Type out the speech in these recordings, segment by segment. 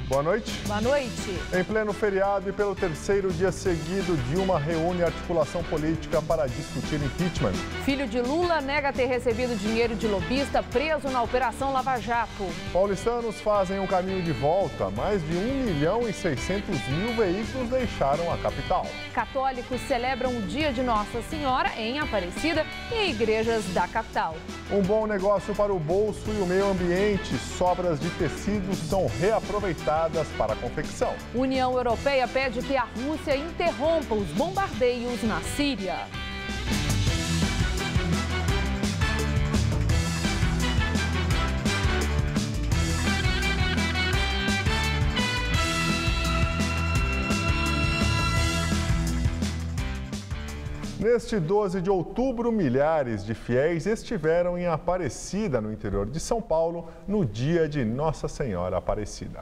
Boa noite. Boa noite. Em pleno feriado e pelo terceiro dia seguido, Dilma reúne a articulação política para discutir impeachment. Filho de Lula nega ter recebido dinheiro de lobista preso na Operação Lava Jato. Paulistanos fazem um caminho de volta. Mais de 1.600.000 veículos deixaram a capital. Católicos celebram o Dia de Nossa Senhora em Aparecida e em igrejas da capital. Um bom negócio para o bolso e o meio ambiente. Sobras de tecidos são reaproveitadas para a confecção. União Europeia pede que a Rússia interrompa os bombardeios na Síria. Neste 12 de outubro, milhares de fiéis estiveram em Aparecida, no interior de São Paulo, no dia de Nossa Senhora Aparecida.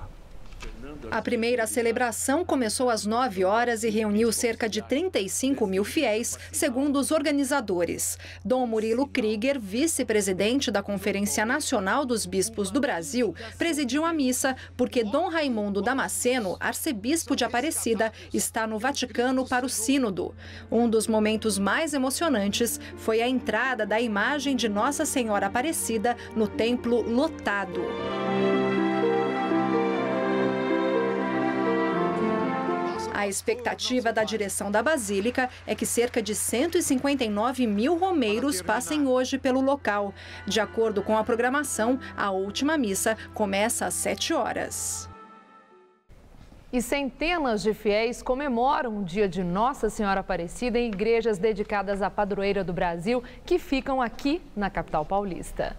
A primeira celebração começou às 9 horas e reuniu cerca de 35.000 fiéis, segundo os organizadores. Dom Murilo Krieger, vice-presidente da Conferência Nacional dos Bispos do Brasil, presidiu a missa porque Dom Raimundo Damasceno, arcebispo de Aparecida, está no Vaticano para o Sínodo. Um dos momentos mais emocionantes foi a entrada da imagem de Nossa Senhora Aparecida no templo lotado. A expectativa da direção da Basílica é que cerca de 159.000 romeiros passem hoje pelo local. De acordo com a programação, a última missa começa às 7 horas. E centenas de fiéis comemoram o dia de Nossa Senhora Aparecida em igrejas dedicadas à padroeira do Brasil, que ficam aqui na capital paulista.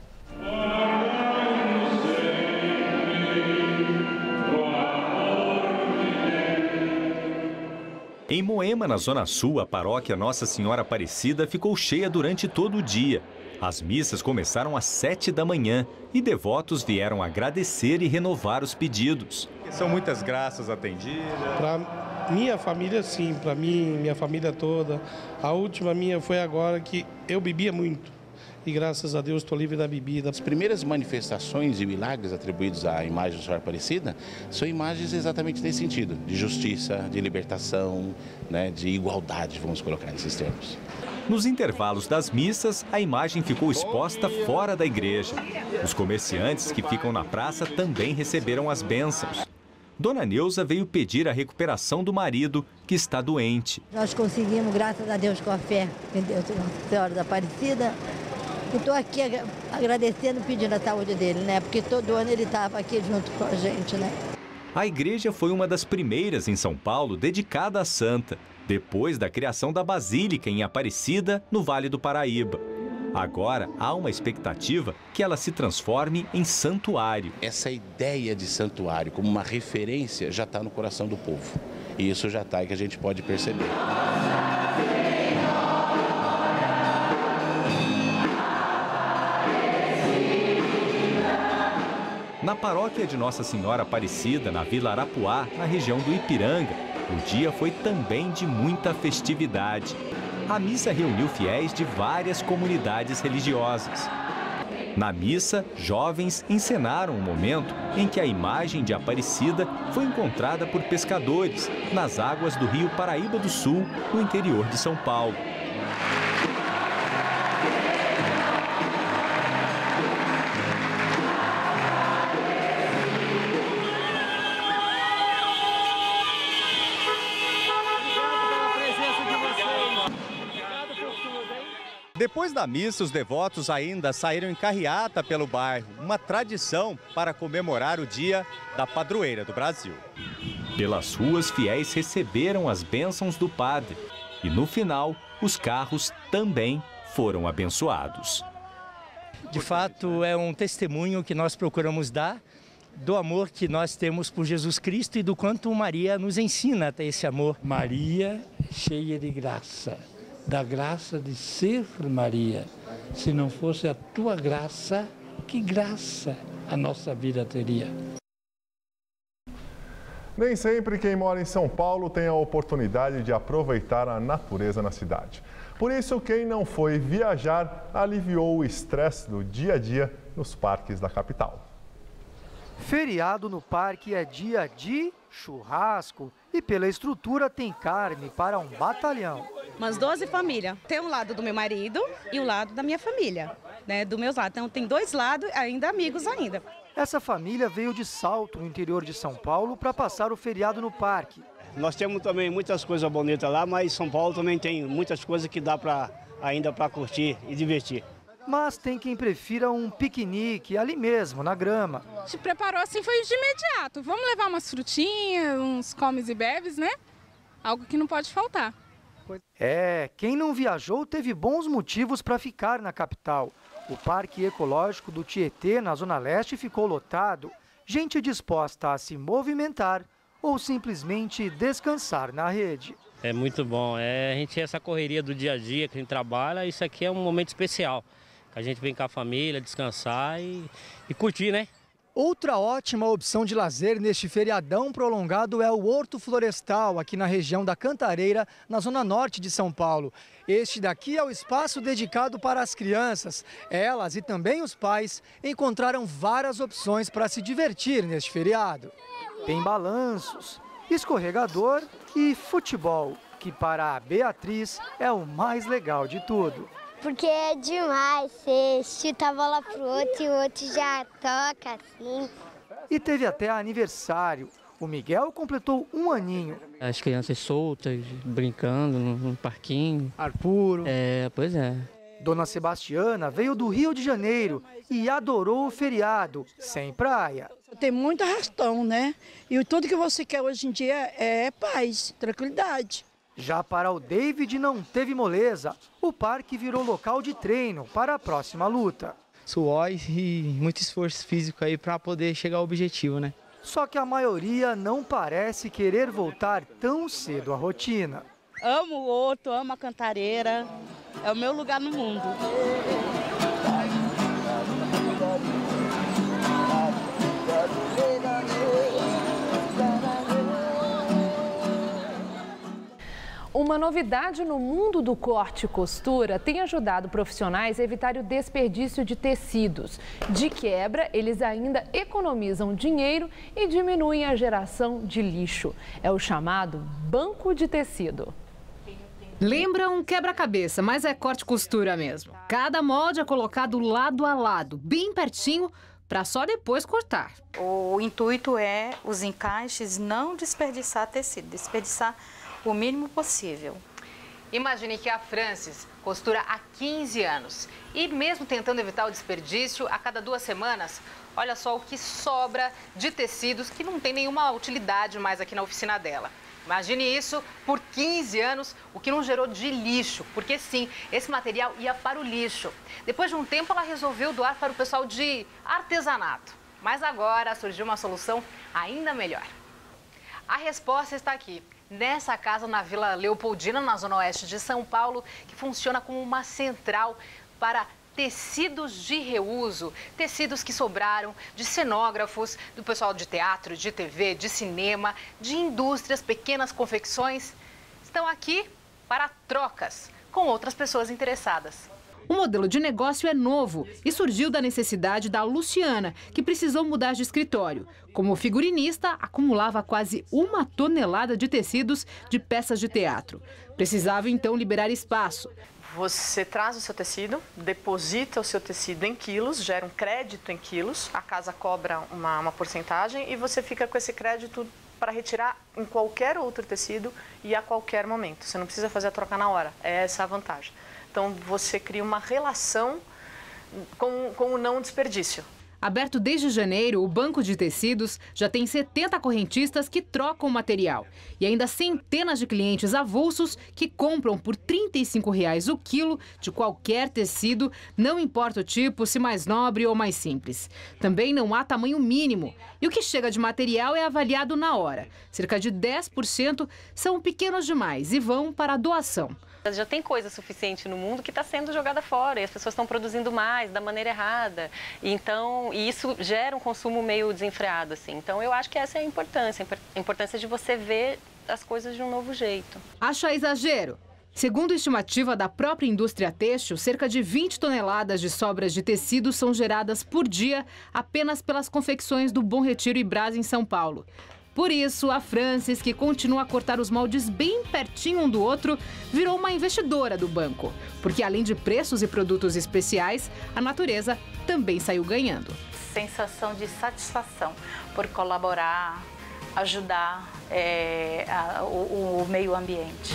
Em Moema, na Zona Sul, a paróquia Nossa Senhora Aparecida ficou cheia durante todo o dia. As missas começaram às 7 da manhã e devotos vieram agradecer e renovar os pedidos. São muitas graças atendidas. Para minha família, sim. Para mim, minha família toda. A última minha foi agora que eu bebia muito. E graças a Deus estou livre da bebida. As primeiras manifestações e milagres atribuídos à imagem da Senhora Aparecida são imagens exatamente nesse sentido, de justiça, de libertação, né, de igualdade, vamos colocar nesses termos. Nos intervalos das missas, a imagem ficou exposta fora da igreja. Os comerciantes que ficam na praça também receberam as bênçãos. Dona Neuza veio pedir a recuperação do marido, que está doente. Nós conseguimos, graças a Deus, com a fé em Deus, Nossa Senhora da Aparecida. E estou aqui agradecendo, pedindo a saúde dele, né? Porque todo ano ele estava aqui junto com a gente, né? A igreja foi uma das primeiras em São Paulo dedicada à santa, depois da criação da Basílica em Aparecida, no Vale do Paraíba. Agora há uma expectativa que ela se transforme em santuário. Essa ideia de santuário como uma referência já está no coração do povo. E isso já está, que a gente pode perceber. Na paróquia de Nossa Senhora Aparecida, na Vila Arapuá, na região do Ipiranga, o dia foi também de muita festividade. A missa reuniu fiéis de várias comunidades religiosas. Na missa, jovens encenaram o momento em que a imagem de Aparecida foi encontrada por pescadores nas águas do rio Paraíba do Sul, no interior de São Paulo. Depois da missa, os devotos ainda saíram em carreata pelo bairro, uma tradição para comemorar o dia da padroeira do Brasil. Pelas ruas, fiéis receberam as bênçãos do padre e, no final, os carros também foram abençoados. De fato, é um testemunho que nós procuramos dar do amor que nós temos por Jesus Cristo e do quanto Maria nos ensina a ter esse amor. Maria, cheia de graça. Da graça de ser Maria. Se não fosse a tua graça, que graça a nossa vida teria? Nem sempre quem mora em São Paulo tem a oportunidade de aproveitar a natureza na cidade. Por isso, quem não foi viajar aliviou o estresse do dia a dia nos parques da capital. Feriado no parque é dia de churrasco e pela estrutura tem carne para um batalhão. Umas 12 famílias. Tem um lado do meu marido e o lado da minha família, né, do meus lados. Então tem 2 lados, ainda amigos ainda. Essa família veio de Salto, no interior de São Paulo, para passar o feriado no parque. Nós temos também muitas coisas bonitas lá, mas São Paulo também tem muitas coisas que dá ainda para curtir e divertir. Mas tem quem prefira um piquenique ali mesmo, na grama. Se preparou assim, foi de imediato. Vamos levar umas frutinhas, uns comes e bebes, né? Algo que não pode faltar. Quem não viajou teve bons motivos para ficar na capital. O Parque Ecológico do Tietê, na Zona Leste, ficou lotado. Gente disposta a se movimentar ou simplesmente descansar na rede. É muito bom. A gente essa correria do dia a dia que a gente trabalha, isso aqui é um momento especial. A gente vem com a família, descansar e curtir, né? Outra ótima opção de lazer neste feriadão prolongado é o Horto Florestal, aqui na região da Cantareira, na zona norte de São Paulo. Este daqui é o espaço dedicado para as crianças. Elas e também os pais encontraram várias opções para se divertir neste feriado. Tem balanços, escorregador e futebol, que para a Beatriz é o mais legal de tudo. Porque é demais, você chuta a bola pro outro e o outro já toca assim. E teve até aniversário. O Miguel completou 1 aninho. As crianças soltas, brincando no parquinho. Ar puro. Pois é. Dona Sebastiana veio do Rio de Janeiro e adorou o feriado, sem praia. Tem muito arrastão, né? E tudo que você quer hoje em dia é paz, tranquilidade. Já para o David não teve moleza. O parque virou local de treino para a próxima luta. Suor e muito esforço físico aí para poder chegar ao objetivo, né? Só que a maioria não parece querer voltar tão cedo à rotina. Amo o Horto, amo a Cantareira. É o meu lugar no mundo. Uma novidade no mundo do corte e costura tem ajudado profissionais a evitar o desperdício de tecidos. De quebra, eles ainda economizam dinheiro e diminuem a geração de lixo. É o chamado banco de tecido. Lembra um quebra-cabeça, mas é corte e costura mesmo. Cada molde é colocado lado a lado, bem pertinho, para só depois cortar. O intuito é os encaixes não desperdiçar tecido, desperdiçar o mínimo possível. Imagine que a Francis costura há 15 anos e mesmo tentando evitar o desperdício, a cada 2 semanas, olha só o que sobra de tecidos que não tem nenhuma utilidade mais aqui na oficina dela. Imagine isso por 15 anos, o que não gerou de lixo, porque sim, esse material ia para o lixo. Depois de um tempo, ela resolveu doar para o pessoal de artesanato. Mas agora surgiu uma solução ainda melhor. A resposta está aqui, nessa casa na Vila Leopoldina, na zona oeste de São Paulo, que funciona como uma central para tecidos de reuso, tecidos que sobraram de cenógrafos, do pessoal de teatro, de TV, de cinema, de indústrias, pequenas confecções, estão aqui para trocas com outras pessoas interessadas. O modelo de negócio é novo e surgiu da necessidade da Luciana, que precisou mudar de escritório. Como figurinista, acumulava quase 1 tonelada de tecidos de peças de teatro. Precisava então liberar espaço. Você traz o seu tecido, deposita o seu tecido em quilos, gera um crédito em quilos, a casa cobra uma porcentagem e você fica com esse crédito para retirar em qualquer outro tecido e a qualquer momento. Você não precisa fazer a troca na hora, é essa a vantagem. Então você cria uma relação com o não desperdício. Aberto desde janeiro, o banco de tecidos já tem 70 correntistas que trocam o material. E ainda centenas de clientes avulsos que compram por R$ 35,00 o quilo de qualquer tecido, não importa o tipo, se mais nobre ou mais simples. Também não há tamanho mínimo. E o que chega de material é avaliado na hora. Cerca de 10% são pequenos demais e vão para a doação. Já tem coisa suficiente no mundo que está sendo jogada fora e as pessoas estão produzindo mais da maneira errada. E isso gera um consumo meio desenfreado, assim. Então eu acho que essa é a importância de você ver as coisas de um novo jeito. Acha exagero? Segundo a estimativa da própria indústria têxtil, cerca de 20 toneladas de sobras de tecido são geradas por dia apenas pelas confecções do Bom Retiro e Brás em São Paulo. Por isso, a Francis, que continua a cortar os moldes bem pertinho um do outro, virou uma investidora do banco. Porque além de preços e produtos especiais, a natureza também saiu ganhando. Sensação de satisfação por colaborar, ajudar o meio ambiente.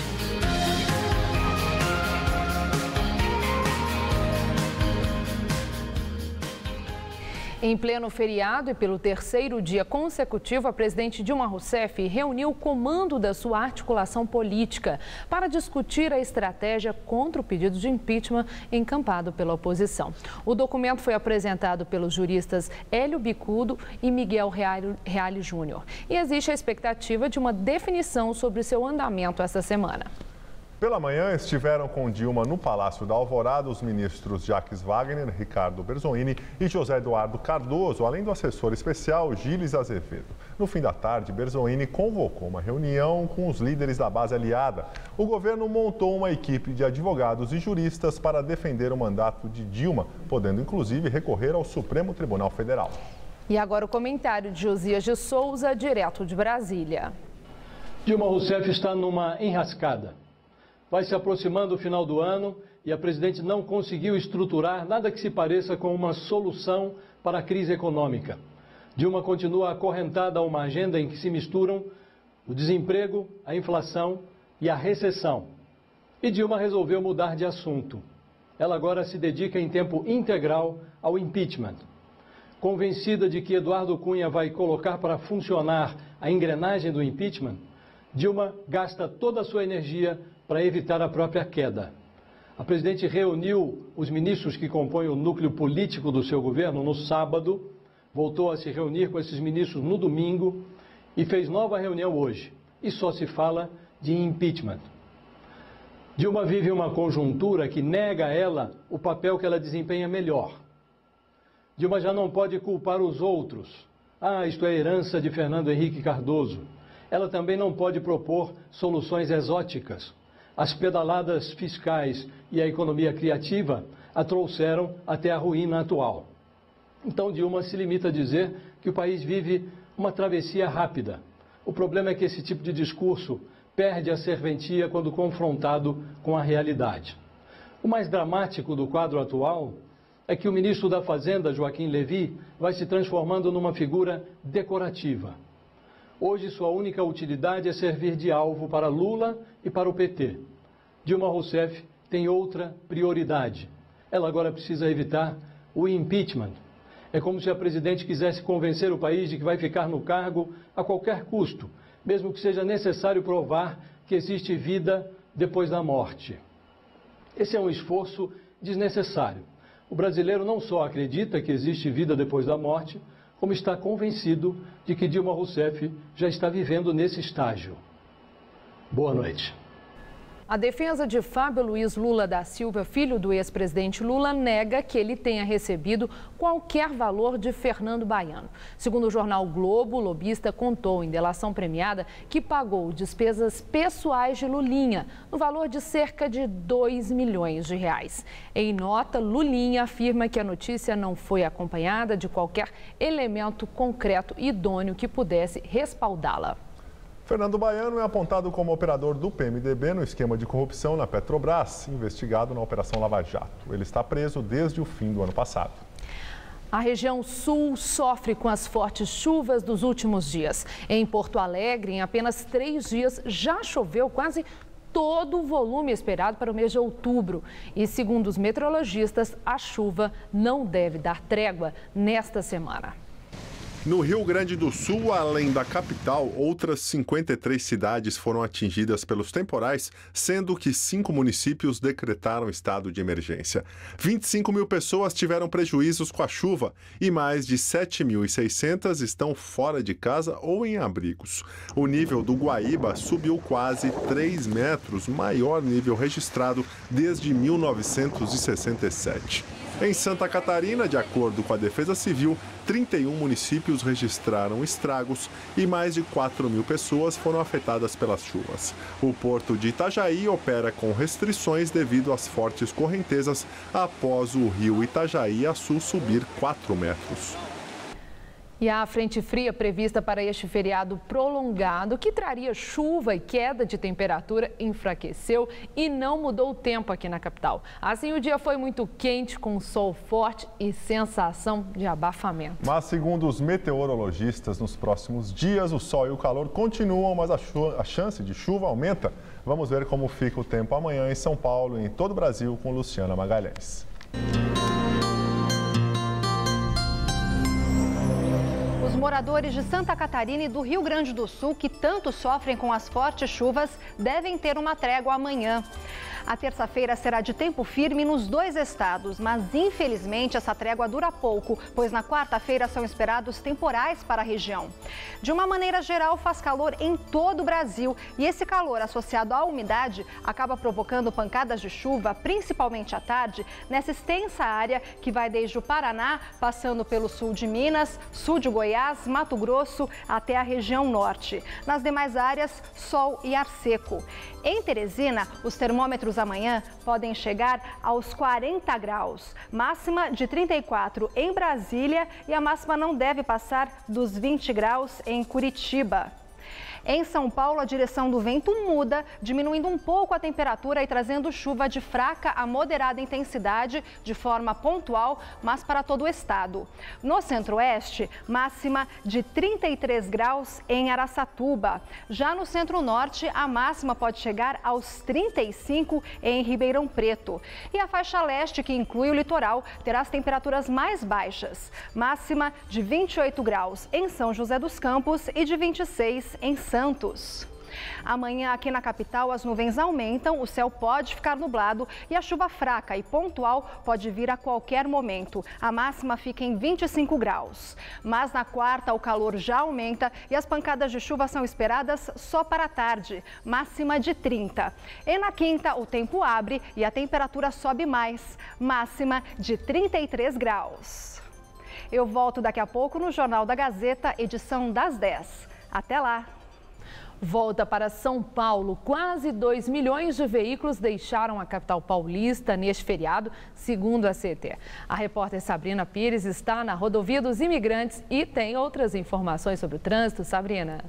Em pleno feriado e pelo terceiro dia consecutivo, a presidente Dilma Rousseff reuniu o comando da sua articulação política para discutir a estratégia contra o pedido de impeachment encampado pela oposição. O documento foi apresentado pelos juristas Hélio Bicudo e Miguel Reale Júnior. E existe a expectativa de uma definição sobre seu andamento esta semana. Pela manhã, estiveram com Dilma no Palácio da Alvorada os ministros Jacques Wagner, Ricardo Berzolini e José Eduardo Cardoso, além do assessor especial Gilles Azevedo. No fim da tarde, Berzolini convocou uma reunião com os líderes da base aliada. O governo montou uma equipe de advogados e juristas para defender o mandato de Dilma, podendo inclusive recorrer ao Supremo Tribunal Federal. E agora o comentário de Josias de Souza, direto de Brasília. Dilma Rousseff está numa enrascada. Vai se aproximando o final do ano e a presidente não conseguiu estruturar nada que se pareça com uma solução para a crise econômica. Dilma continua acorrentada a uma agenda em que se misturam o desemprego, a inflação e a recessão. E Dilma resolveu mudar de assunto. Ela agora se dedica em tempo integral ao impeachment. Convencida de que Eduardo Cunha vai colocar para funcionar a engrenagem do impeachment, Dilma gasta toda a sua energia para evitar a própria queda. A presidente reuniu os ministros que compõem o núcleo político do seu governo no sábado, voltou a se reunir com esses ministros no domingo e fez nova reunião hoje. E só se fala de impeachment. Dilma vive uma conjuntura que nega a ela o papel que ela desempenha melhor. Dilma já não pode culpar os outros. Isto é herança de Fernando Henrique Cardoso. Ela também não pode propor soluções exóticas. As pedaladas fiscais e a economia criativa a trouxeram até a ruína atual. Então Dilma se limita a dizer que o país vive uma travessia rápida. O problema é que esse tipo de discurso perde a serventia quando confrontado com a realidade. O mais dramático do quadro atual é que o ministro da Fazenda, Joaquim Levy, vai se transformando numa figura decorativa. Hoje, sua única utilidade é servir de alvo para Lula e para o PT. Dilma Rousseff tem outra prioridade. Ela agora precisa evitar o impeachment. É como se a presidente quisesse convencer o país de que vai ficar no cargo a qualquer custo, mesmo que seja necessário provar que existe vida depois da morte. Esse é um esforço desnecessário. O brasileiro não só acredita que existe vida depois da morte, como está convencido de que Dilma Rousseff já está vivendo nesse estágio. Boa noite. A defesa de Fábio Luiz Lula da Silva, filho do ex-presidente Lula, nega que ele tenha recebido qualquer valor de Fernando Baiano. Segundo o jornal Globo, o lobista contou em delação premiada que pagou despesas pessoais de Lulinha, no valor de cerca de 2 milhões de reais. Em nota, Lulinha afirma que a notícia não foi acompanhada de qualquer elemento concreto e idôneo que pudesse respaldá-la. Fernando Baiano é apontado como operador do PMDB no esquema de corrupção na Petrobras, investigado na Operação Lava Jato. Ele está preso desde o fim do ano passado. A região sul sofre com as fortes chuvas dos últimos dias. Em Porto Alegre, em apenas 3 dias, já choveu quase todo o volume esperado para o mês de outubro. E, segundo os meteorologistas, a chuva não deve dar trégua nesta semana. No Rio Grande do Sul, além da capital, outras 53 cidades foram atingidas pelos temporais, sendo que 5 municípios decretaram estado de emergência. 25 mil pessoas tiveram prejuízos com a chuva e mais de 7.600 estão fora de casa ou em abrigos. O nível do Guaíba subiu quase 3 metros, maior nível registrado desde 1967. Em Santa Catarina, de acordo com a Defesa Civil, 31 municípios registraram estragos e mais de 4.000 pessoas foram afetadas pelas chuvas. O porto de Itajaí opera com restrições devido às fortes correntezas após o rio Itajaí-Açu subir 4 metros. E a frente fria prevista para este feriado prolongado, que traria chuva e queda de temperatura, enfraqueceu e não mudou o tempo aqui na capital. Assim, o dia foi muito quente, com sol forte e sensação de abafamento. Mas, segundo os meteorologistas, nos próximos dias o sol e o calor continuam, mas a chance de chuva aumenta. Vamos ver como fica o tempo amanhã em São Paulo e em todo o Brasil com Luciana Magalhães. Os moradores de Santa Catarina e do Rio Grande do Sul, que tanto sofrem com as fortes chuvas, devem ter uma trégua amanhã. A terça-feira será de tempo firme nos 2 estados, mas infelizmente essa trégua dura pouco, pois na quarta-feira são esperados temporais para a região. De uma maneira geral, faz calor em todo o Brasil e esse calor associado à umidade acaba provocando pancadas de chuva, principalmente à tarde, nessa extensa área que vai desde o Paraná, passando pelo sul de Minas, sul de Goiás, Mato Grosso, até a região norte. Nas demais áreas, sol e ar seco. Em Teresina, os termômetros amanhã podem chegar aos 40 graus, máxima de 34 em Brasília e a máxima não deve passar dos 20 graus em Curitiba. Em São Paulo, a direção do vento muda, diminuindo um pouco a temperatura e trazendo chuva de fraca a moderada intensidade de forma pontual, mas para todo o estado. No centro-oeste, máxima de 33 graus em Araçatuba. Já no centro-norte, a máxima pode chegar aos 35 em Ribeirão Preto. E a faixa leste, que inclui o litoral, terá as temperaturas mais baixas. Máxima de 28 graus em São José dos Campos e de 26 em Santos. Amanhã, aqui na capital, as nuvens aumentam, o céu pode ficar nublado e a chuva fraca e pontual pode vir a qualquer momento. A máxima fica em 25 graus. Mas na quarta, o calor já aumenta e as pancadas de chuva são esperadas só para a tarde, máxima de 30. E na quinta, o tempo abre e a temperatura sobe mais, máxima de 33 graus. Eu volto daqui a pouco no Jornal da Gazeta, edição das 10. Até lá! Volta para São Paulo. Quase 2 milhões de veículos deixaram a capital paulista neste feriado, segundo a CET. A repórter Sabrina Pires está na Rodovia dos Imigrantes e tem outras informações sobre o trânsito. Sabrina.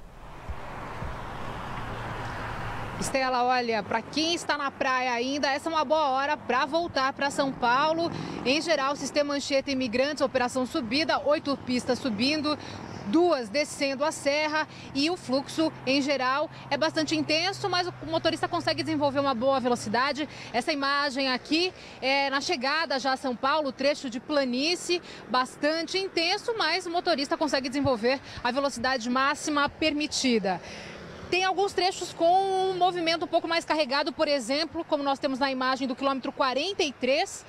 Estela, olha, para quem está na praia ainda, essa é uma boa hora para voltar para São Paulo. Em geral, sistema Anchieta Imigrantes, operação subida, 8 pistas subindo, 2 descendo a serra e o fluxo, em geral, é bastante intenso, mas o motorista consegue desenvolver uma boa velocidade. Essa imagem aqui é na chegada já a São Paulo, trecho de planície, bastante intenso, mas o motorista consegue desenvolver a velocidade máxima permitida. Tem alguns trechos com um movimento um pouco mais carregado, por exemplo, como nós temos na imagem do quilômetro 43,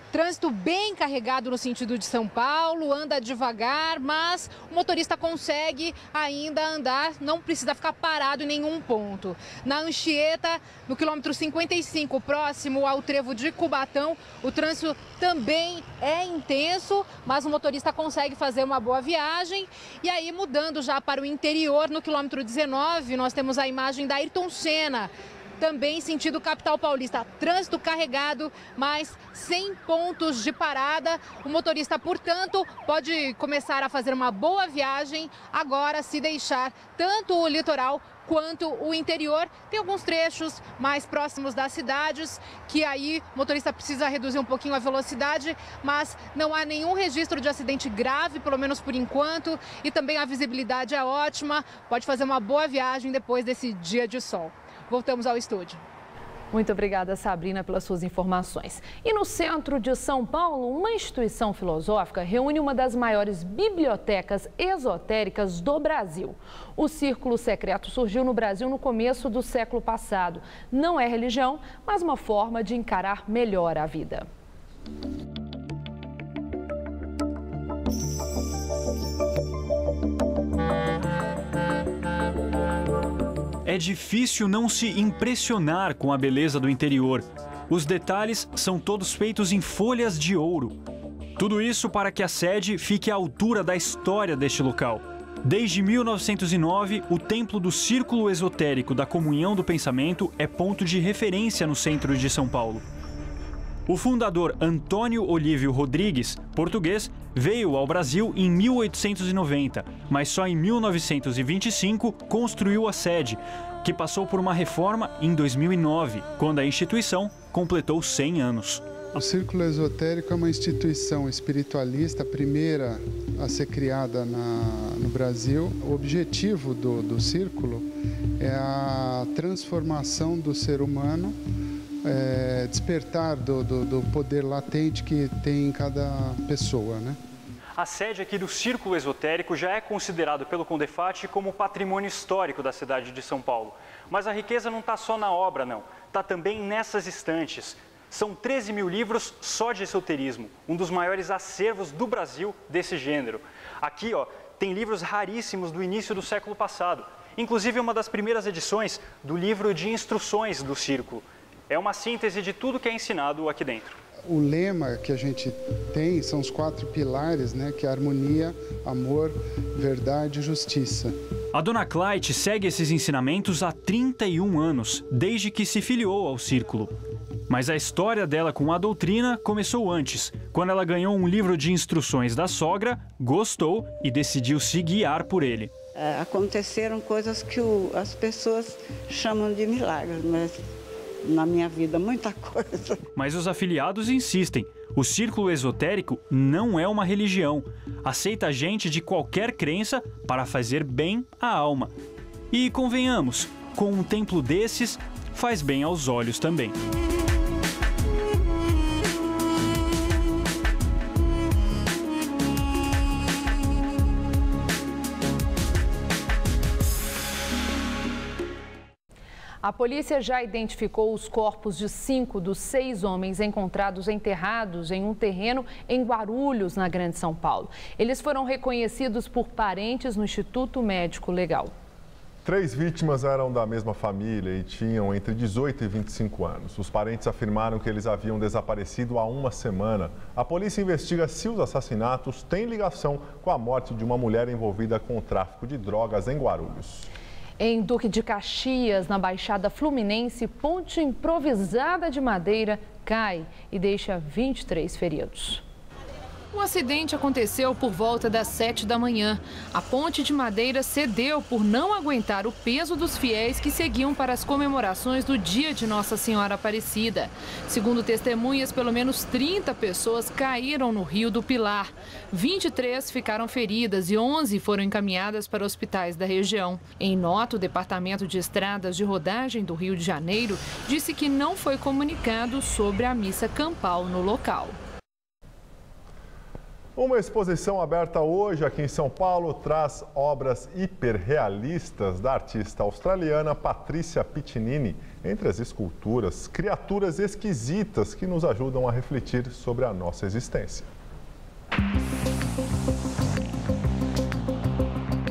trânsito bem carregado no sentido de São Paulo, anda devagar, mas o motorista consegue ainda andar, não precisa ficar parado em nenhum ponto. Na Anchieta, no quilômetro 55, próximo ao trevo de Cubatão, o trânsito também é intenso, mas o motorista consegue fazer uma boa viagem. E aí, mudando já para o interior, no quilômetro 19, nós temos a imagem da Ayrton Senna, também sentido capital paulista, trânsito carregado, mas sem pontos de parada. O motorista, portanto, pode começar a fazer uma boa viagem agora, se deixar tanto o litoral quanto o interior. Tem alguns trechos mais próximos das cidades que aí o motorista precisa reduzir um pouquinho a velocidade, mas não há nenhum registro de acidente grave, pelo menos por enquanto, e também a visibilidade é ótima, pode fazer uma boa viagem depois desse dia de sol. Voltamos ao estúdio. Muito obrigada, Sabrina, pelas suas informações. E no centro de São Paulo, uma instituição filosófica reúne uma das maiores bibliotecas esotéricas do Brasil. O Círculo Secreto surgiu no Brasil no começo do século passado. Não é religião, mas uma forma de encarar melhor a vida. É difícil não se impressionar com a beleza do interior. Os detalhes são todos feitos em folhas de ouro. Tudo isso para que a sede fique à altura da história deste local. Desde 1909, o Templo do Círculo Esotérico da Comunhão do Pensamento é ponto de referência no centro de São Paulo. O fundador Antônio Olívio Rodrigues, português, veio ao Brasil em 1890, mas só em 1925 construiu a sede, que passou por uma reforma em 2009, quando a instituição completou 100 anos. O Círculo Esotérico é uma instituição espiritualista, a primeira a ser criada no Brasil. O objetivo do Círculo é a transformação do ser humano, despertar do poder latente que tem em cada pessoa, né? A sede aqui do Círculo Esotérico já é considerado pelo Condefat como patrimônio histórico da cidade de São Paulo. Mas a riqueza não está só na obra, não. Está também nessas estantes. São 13 mil livros só de esoterismo, um dos maiores acervos do Brasil desse gênero. Aqui, tem livros raríssimos do início do século passado. Inclusive uma das primeiras edições do livro de instruções do Círculo. É uma síntese de tudo que é ensinado aqui dentro. O lema que a gente tem são os 4 pilares, né? Que é harmonia, amor, verdade e justiça. A Dona Clyde segue esses ensinamentos há 31 anos, desde que se filiou ao Círculo. Mas a história dela com a doutrina começou antes, quando ela ganhou um livro de instruções da sogra, gostou e decidiu se guiar por ele. Aconteceram coisas que as pessoas chamam de milagres, mas na minha vida muita coisa. Mas os afiliados insistem. O Círculo Esotérico não é uma religião. Aceita gente de qualquer crença para fazer bem à alma. E convenhamos, com um templo desses, faz bem aos olhos também. A polícia já identificou os corpos de 5 dos 6 homens encontrados enterrados em um terreno em Guarulhos, na Grande São Paulo. Eles foram reconhecidos por parentes no Instituto Médico Legal. 3 vítimas eram da mesma família e tinham entre 18 e 25 anos. Os parentes afirmaram que eles haviam desaparecido há uma semana. A polícia investiga se os assassinatos têm ligação com a morte de uma mulher envolvida com o tráfico de drogas em Guarulhos. Em Duque de Caxias, na Baixada Fluminense, ponte improvisada de madeira cai e deixa 23 feridos. O acidente aconteceu por volta das 7 da manhã. A ponte de madeira cedeu por não aguentar o peso dos fiéis que seguiam para as comemorações do dia de Nossa Senhora Aparecida. Segundo testemunhas, pelo menos 30 pessoas caíram no Rio do Pilar. 23 ficaram feridas e 11 foram encaminhadas para hospitais da região. Em nota, o Departamento de Estradas de Rodagem do Rio de Janeiro disse que não foi comunicado sobre a missa campal no local. Uma exposição aberta hoje aqui em São Paulo traz obras hiperrealistas da artista australiana Patricia Piccinini. Entre as esculturas, criaturas esquisitas que nos ajudam a refletir sobre a nossa existência.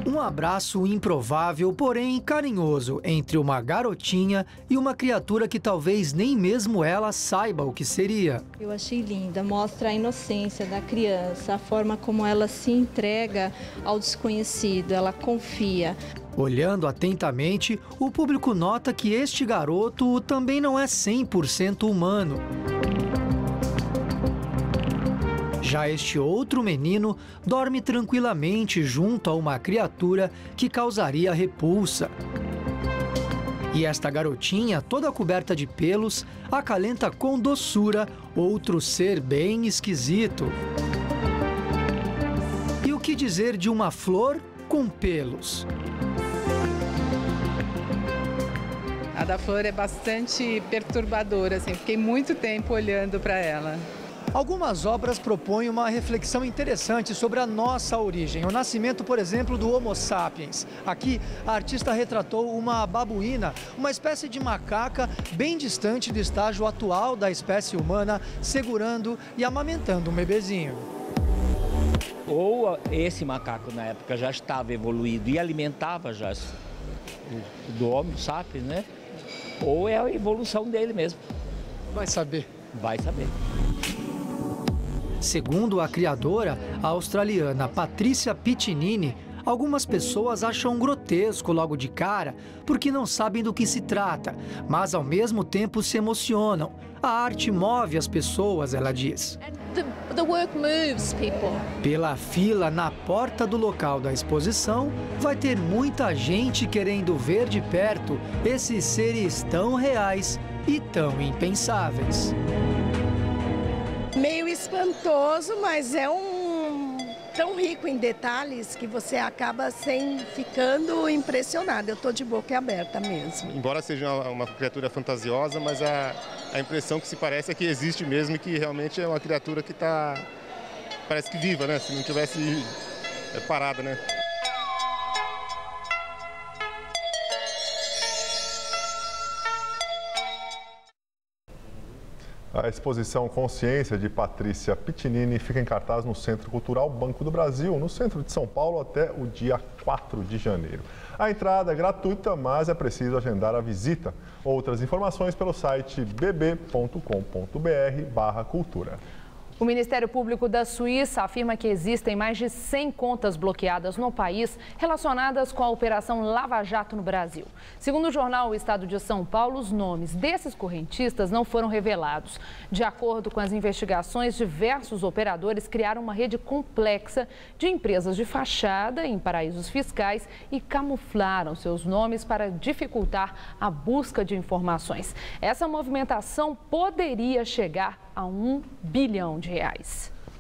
Um abraço improvável, porém carinhoso, entre uma garotinha e uma criatura que talvez nem mesmo ela saiba o que seria. Eu achei linda, mostra a inocência da criança, a forma como ela se entrega ao desconhecido, ela confia. Olhando atentamente, o público nota que este garoto também não é 100% humano. Já este outro menino dorme tranquilamente junto a uma criatura que causaria repulsa. E esta garotinha, toda coberta de pelos, acalenta com doçura outro ser bem esquisito. E o que dizer de uma flor com pelos? A da flor é bastante perturbadora, assim, fiquei muito tempo olhando para ela. Algumas obras propõem uma reflexão interessante sobre a nossa origem. O nascimento, por exemplo, do Homo sapiens. Aqui, a artista retratou uma babuína, uma espécie de macaca bem distante do estágio atual da espécie humana, segurando e amamentando um bebezinho. Ou esse macaco, na época, já estava evoluído e alimentava já do Homo sapiens, né? Ou é a evolução dele mesmo. Vai saber. Vai saber. Segundo a criadora, a australiana Patrícia Piccinini, algumas pessoas acham grotesco logo de cara porque não sabem do que se trata, mas ao mesmo tempo se emocionam. A arte move as pessoas, ela diz. The work moves people. Pela fila na porta do local da exposição, vai ter muita gente querendo ver de perto esses seres tão reais e tão impensáveis. Meio espantoso, mas é tão rico em detalhes que você acaba ficando impressionado. Eu estou de boca aberta mesmo. Embora seja uma criatura fantasiosa, mas a impressão que se parece é que existe mesmo e que realmente é uma criatura que parece que viva, né? Se não tivesse parada, né? A exposição Consciência de Patrícia Piccinini fica em cartaz no Centro Cultural Banco do Brasil, no centro de São Paulo, até o dia 4 de janeiro. A entrada é gratuita, mas é preciso agendar a visita. Outras informações pelo site bb.com.br/cultura. O Ministério Público da Suíça afirma que existem mais de 100 contas bloqueadas no país relacionadas com a Operação Lava Jato no Brasil. Segundo o jornal O Estado de São Paulo, os nomes desses correntistas não foram revelados. De acordo com as investigações, diversos operadores criaram uma rede complexa de empresas de fachada em paraísos fiscais e camuflaram seus nomes para dificultar a busca de informações. Essa movimentação poderia chegar a R$1 bilhão.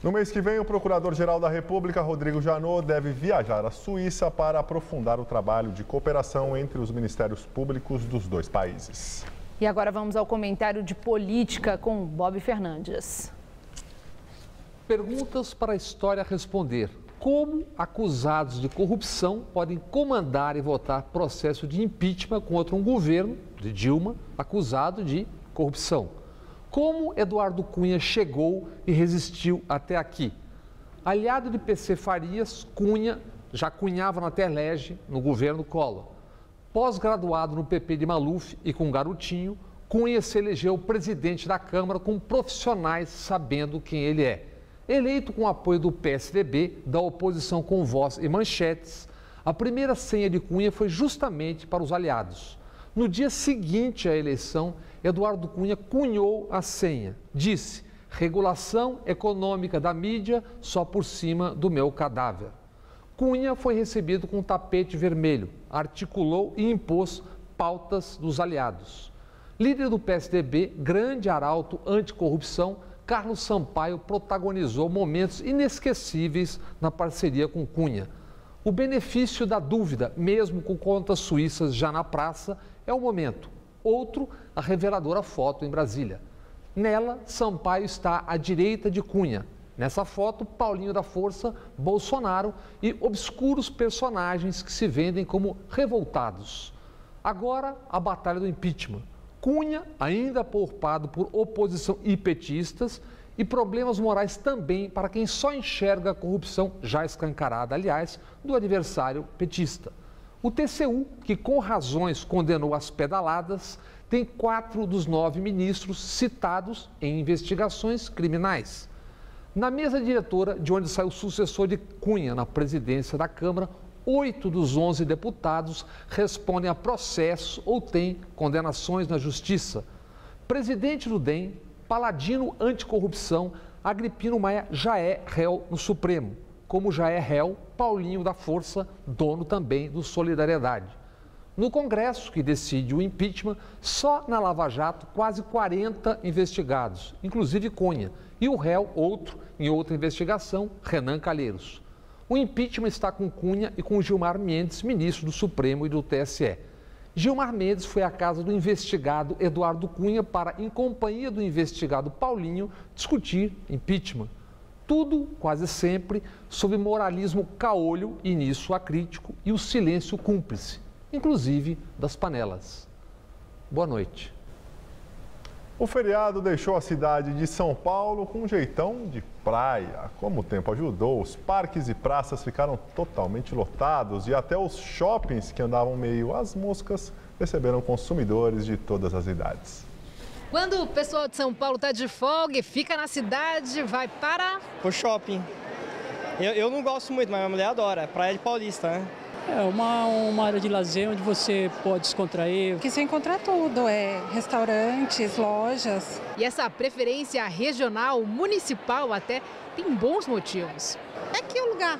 No mês que vem, o Procurador-Geral da República, Rodrigo Janot, deve viajar à Suíça para aprofundar o trabalho de cooperação entre os ministérios públicos dos dois países. E agora vamos ao comentário de política com Bob Fernandes. Perguntas para a história responder. Como acusados de corrupção podem comandar e votar processo de impeachment contra um governo de Dilma acusado de corrupção? Como Eduardo Cunha chegou e resistiu até aqui? Aliado de PC Farias, Cunha já cunhava na Terlege, no governo Collor. Pós-graduado no PP de Maluf e com Garotinho, Cunha se elegeu presidente da Câmara com profissionais sabendo quem ele é. Eleito com apoio do PSDB, da oposição com voz e manchetes, a primeira senha de Cunha foi justamente para os aliados. No dia seguinte à eleição, Eduardo Cunha cunhou a senha. Disse: regulação econômica da mídia só por cima do meu cadáver. Cunha foi recebido com um tapete vermelho, articulou e impôs pautas dos aliados. Líder do PSDB, grande arauto anticorrupção, Carlos Sampaio protagonizou momentos inesquecíveis na parceria com Cunha. O benefício da dúvida, mesmo com contas suíças já na praça, é o momento. Outro, a reveladora foto em Brasília. Nela, Sampaio está à direita de Cunha. Nessa foto, Paulinho da Força, Bolsonaro e obscuros personagens que se vendem como revoltados. Agora, a batalha do impeachment. Cunha, ainda poupado por oposição e petistas, e problemas morais também para quem só enxerga a corrupção já escancarada, aliás, do adversário petista. O TCU, que com razões condenou as pedaladas, tem 4 dos 9 ministros citados em investigações criminais. Na mesa diretora, de onde sai o sucessor de Cunha na presidência da Câmara, 8 dos 11 deputados respondem a processo ou têm condenações na Justiça. Presidente do DEM, paladino anticorrupção, Agripino Maia já é réu no Supremo, como já é réu Paulinho da Força, dono também do Solidariedade. No Congresso, que decide o impeachment, só na Lava Jato quase 40 investigados, inclusive Cunha, e o réu, outro, em outra investigação, Renan Calheiros. O impeachment está com Cunha e com Gilmar Mendes, ministro do Supremo e do TSE. Gilmar Mendes foi à casa do investigado Eduardo Cunha para, em companhia do investigado Paulinho, discutir impeachment. Tudo, quase sempre, sob moralismo caolho e nisso acrítico e o silêncio cúmplice, inclusive das panelas. Boa noite. O feriado deixou a cidade de São Paulo com um jeitão de praia. Como o tempo ajudou, os parques e praças ficaram totalmente lotados e até os shoppings que andavam meio às moscas receberam consumidores de todas as idades. Quando o pessoal de São Paulo está de folga e fica na cidade, vai para... O shopping. Eu não gosto muito, mas minha mulher adora. É Praia de Paulista, né? É uma área de lazer onde você pode descontrair. Aqui você encontra tudo, restaurantes, lojas. E essa preferência regional, municipal até, tem bons motivos. É aqui o lugar,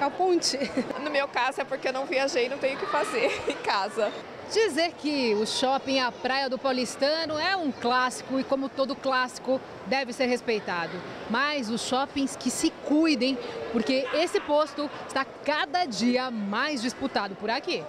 é o ponte. No meu caso é porque eu não viajei e não tenho o que fazer em casa. Dizer que o shopping à Praia do Paulistano é um clássico e, como todo clássico, deve ser respeitado. Mas os shoppings que se cuidem, porque esse posto está cada dia mais disputado por aqui.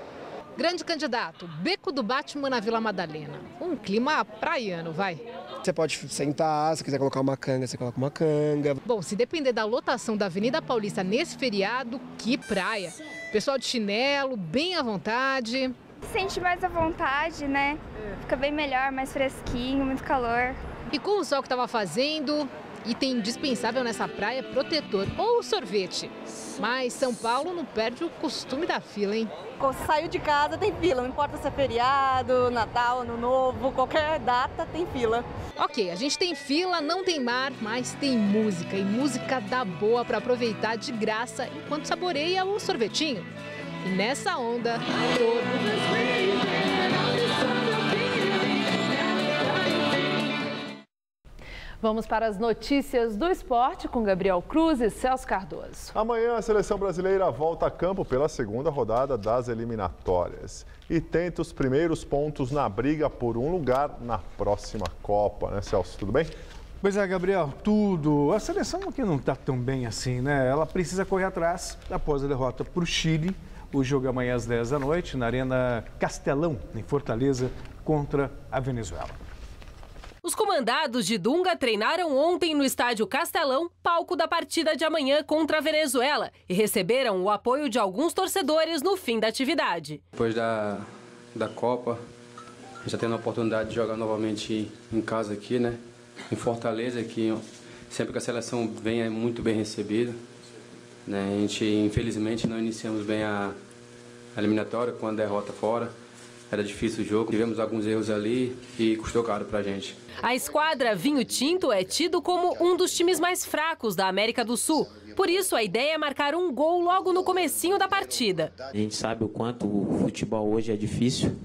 Grande candidato, Beco do Batman na Vila Madalena. Um clima praiano, vai. Você pode sentar, se quiser colocar uma canga, você coloca uma canga. Bom, se depender da lotação da Avenida Paulista nesse feriado, que praia. Pessoal de chinelo, bem à vontade. Se sente mais à vontade, né? Fica bem melhor, mais fresquinho, muito calor. E com o sol que estava fazendo, item indispensável nessa praia, protetor ou sorvete. Mas São Paulo não perde o costume da fila, hein? Quando você saiu de casa tem fila, não importa se é feriado, Natal, Ano Novo, qualquer data tem fila. Ok, a gente tem fila, não tem mar, mas tem música. E música dá boa para aproveitar de graça enquanto saboreia o sorvetinho. E nessa onda, Vamos para as notícias do esporte com Gabriel Cruz e Celso Cardoso. Amanhã a seleção brasileira volta a campo pela segunda rodada das eliminatórias e tenta os primeiros pontos na briga por um lugar na próxima Copa, né, Celso? Tudo bem? Pois é, Gabriel, tudo. A seleção aqui não está tão bem assim, né? Ela precisa correr atrás após a derrota para o Chile. O jogo é amanhã às 10 da noite na Arena Castelão, em Fortaleza, contra a Venezuela. Os comandados de Dunga treinaram ontem no estádio Castelão, palco da partida de amanhã contra a Venezuela, e receberam o apoio de alguns torcedores no fim da atividade. Depois da Copa, já tendo a oportunidade de jogar novamente em casa aqui, né? Em Fortaleza, que sempre que a seleção vem é muito bem recebida. Né? A gente, infelizmente, não iniciamos bem a eliminatória com a derrota fora. Era difícil o jogo, tivemos alguns erros ali e custou caro pra gente. A esquadra Vinho Tinto é tido como um dos times mais fracos da América do Sul. Por isso, a ideia é marcar um gol logo no comecinho da partida. A gente sabe o quanto o futebol hoje é difícil,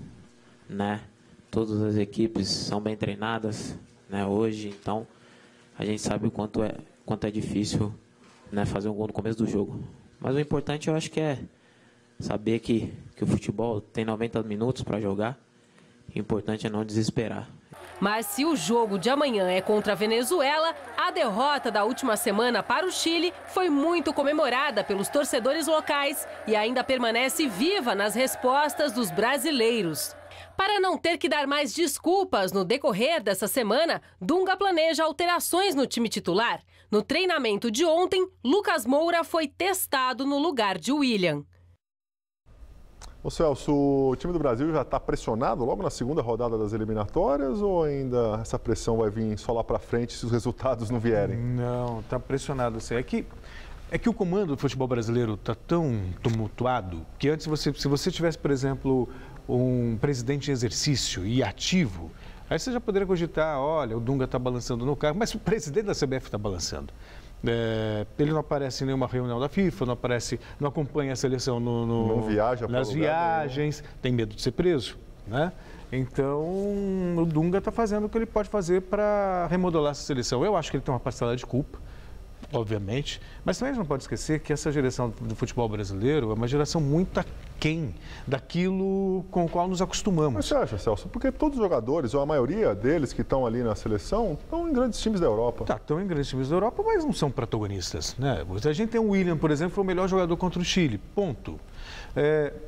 né? Todas as equipes são bem treinadas, né, hoje, então a gente sabe o quanto é difícil, né, fazer um gol no começo do jogo. Mas o importante eu acho que é saber que o futebol tem 90 minutos para jogar. O importante é não desesperar. Mas se o jogo de amanhã é contra a Venezuela, a derrota da última semana para o Chile foi muito comemorada pelos torcedores locais e ainda permanece viva nas respostas dos brasileiros. Para não ter que dar mais desculpas no decorrer dessa semana, Dunga planeja alterações no time titular. No treinamento de ontem, Lucas Moura foi testado no lugar de William. Ô Celso, o time do Brasil já está pressionado logo na segunda rodada das eliminatórias ou ainda essa pressão vai vir só lá para frente se os resultados não vierem? Não, está pressionado. Assim. É que o comando do futebol brasileiro está tão tumultuado que antes, se você tivesse, por exemplo, um presidente em exercício e ativo, aí você já poderia cogitar, olha, o Dunga está balançando no carro, mas o presidente da CBF está balançando. Ele não aparece em nenhuma reunião da FIFA, não acompanha a seleção não viaja nas viagens, tem medo de ser preso, né? Então, o Dunga está fazendo o que ele pode fazer para remodelar essa seleção. Eu acho que ele tem uma parcela de culpa, obviamente, mas também a gente não pode esquecer que essa geração do futebol brasileiro é uma geração muito aquém daquilo com o qual nos acostumamos. Mas você acha, Celso, porque todos os jogadores, ou a maioria deles que estão ali na seleção, estão em grandes times da Europa. Estão em grandes times da Europa, mas não são protagonistas, né? A gente tem o William, por exemplo, foi o melhor jogador contra o Chile, ponto.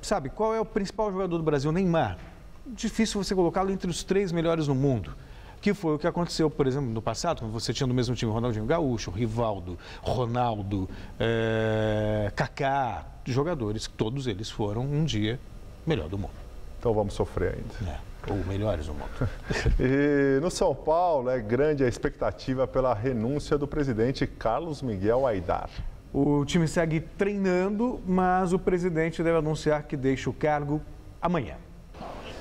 Sabe, qual é o principal jogador do Brasil? Neymar. Difícil você colocá-lo entre os 3 melhores do mundo. Que foi o que aconteceu, por exemplo, no passado, quando você tinha no mesmo time Ronaldinho Gaúcho, Rivaldo, Ronaldo, Kaká, jogadores, todos eles foram um dia melhor do mundo. Então vamos sofrer ainda. Ou melhores do mundo. E no São Paulo é grande a expectativa pela renúncia do presidente Carlos Miguel Aidar. O time segue treinando, mas o presidente deve anunciar que deixa o cargo amanhã.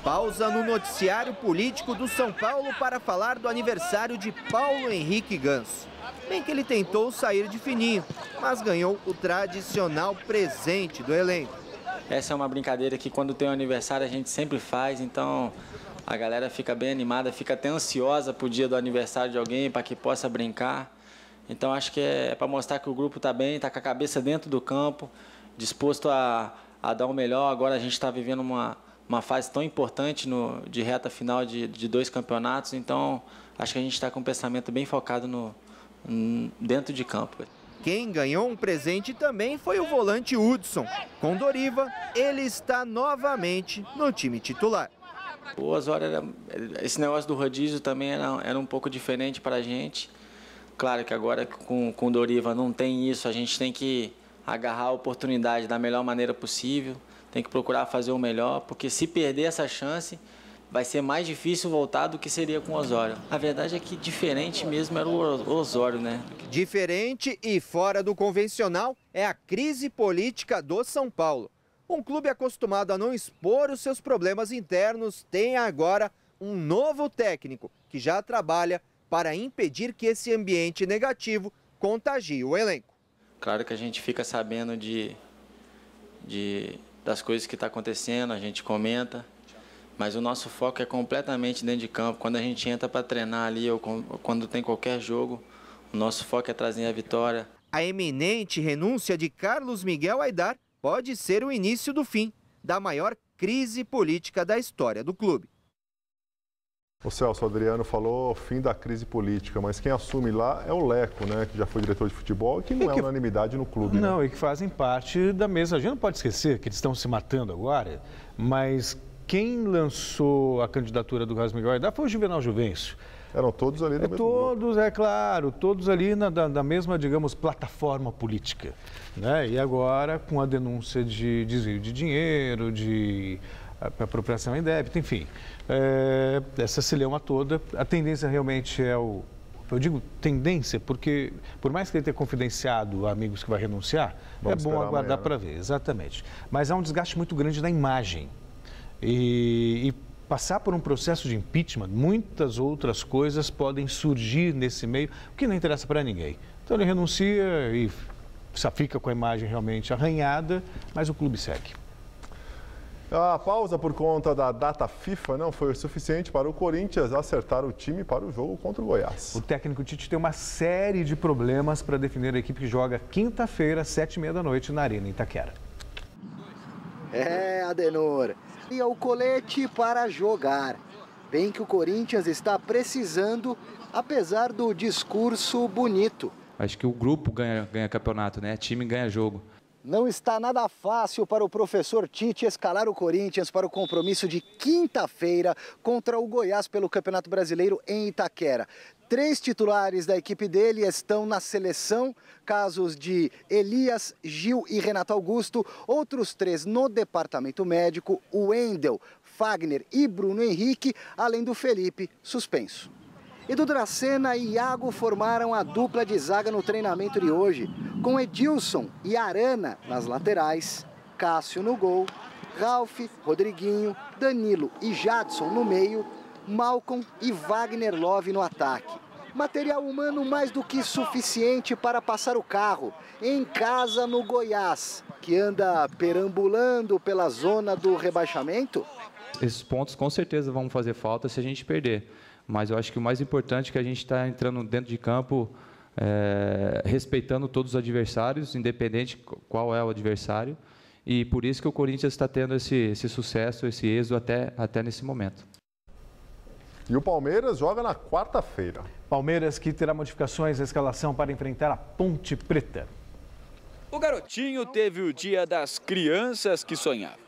Pausa no noticiário político do São Paulo para falar do aniversário de Paulo Henrique Ganso. Bem que ele tentou sair de fininho, mas ganhou o tradicional presente do elenco. Essa é uma brincadeira que quando tem um aniversário a gente sempre faz, então a galera fica bem animada, fica até ansiosa pro dia do aniversário de alguém para que possa brincar. Então acho que é para mostrar que o grupo está bem, está com a cabeça dentro do campo, disposto a dar o melhor. Agora a gente está vivendo uma fase tão importante de reta final de 2 campeonatos, então acho que a gente está com um pensamento bem focado dentro de campo. Quem ganhou um presente também foi o volante Hudson. Com Doriva, ele está novamente no time titular. O Osório, esse negócio do rodízio também era um pouco diferente para a gente. Claro que agora com o Doriva não tem isso, a gente tem que agarrar a oportunidade da melhor maneira possível, tem que procurar fazer o melhor, porque se perder essa chance, vai ser mais difícil voltar do que seria com o Osório. A verdade é que diferente mesmo era o Osório, né? Diferente e fora do convencional é a crise política do São Paulo. Um clube acostumado a não expor os seus problemas internos tem agora um novo técnico que já trabalha para impedir que esse ambiente negativo contagie o elenco. Claro que a gente fica sabendo das coisas que estão acontecendo, a gente comenta, mas o nosso foco é completamente dentro de campo. Quando a gente entra para treinar ali ou quando tem qualquer jogo, o nosso foco é trazer a vitória. A eminente renúncia de Carlos Miguel Aidar pode ser o início do fim da maior crise política da história do clube. O Celso Adriano falou fim da crise política, mas quem assume lá é o Leco, né, que já foi diretor de futebol e que não é unanimidade no clube. Não, né? E que fazem parte da mesa. A gente não pode esquecer que eles estão se matando agora, mas quem lançou a candidatura do Carlos Miguel Aidar foi o Juvenal Juvencio. Eram todos ali no mesmo Todos, é claro, todos ali da mesma, digamos, plataforma política. Né? E agora, com a denúncia de desvio de dinheiro, de apropriação indébita, enfim, essa celeuma toda, a tendência realmente é eu digo tendência, porque por mais que ele tenha confidenciado a amigos que vai renunciar, é bom aguardar para ver, exatamente. Mas há um desgaste muito grande da imagem e passar por um processo de impeachment, muitas outras coisas podem surgir nesse meio, o que não interessa para ninguém. Então ele renuncia e só fica com a imagem realmente arranhada, mas o clube segue. A pausa por conta da data FIFA não foi o suficiente para o Corinthians acertar o time para o jogo contra o Goiás. O técnico Tite tem uma série de problemas para definir a equipe que joga quinta-feira, 7h30 da noite, na Arena Itaquera. Adenor. E é o colete para jogar. Bem que o Corinthians está precisando, apesar do discurso bonito. Acho que o grupo ganha campeonato, né? O time ganha jogo. Não está nada fácil para o professor Tite escalar o Corinthians para o compromisso de quinta-feira contra o Goiás pelo Campeonato Brasileiro em Itaquera. 3 titulares da equipe dele estão na seleção, casos de Elias, Gil e Renato Augusto. Outros 3 no departamento médico, o Wendel, Fagner e Bruno Henrique, além do Felipe, suspenso. Edu Dracena e Iago formaram a dupla de zaga no treinamento de hoje, com Edilson e Arana nas laterais, Cássio no gol, Ralf, Rodriguinho, Danilo e Jadson no meio, Malcom e Wagner Love no ataque. Material humano mais do que suficiente para passar o carro em casa no Goiás, que anda perambulando pela zona do rebaixamento. Esses pontos com certeza vão fazer falta se a gente perder. Mas eu acho que o mais importante é que a gente está entrando dentro de campo respeitando todos os adversários, independente qual é o adversário. E por isso que o Corinthians está tendo esse sucesso, esse êxito até nesse momento. E o Palmeiras joga na quarta-feira. Palmeiras que terá modificações na escalação para enfrentar a Ponte Preta. O garotinho teve o dia das crianças que sonhava.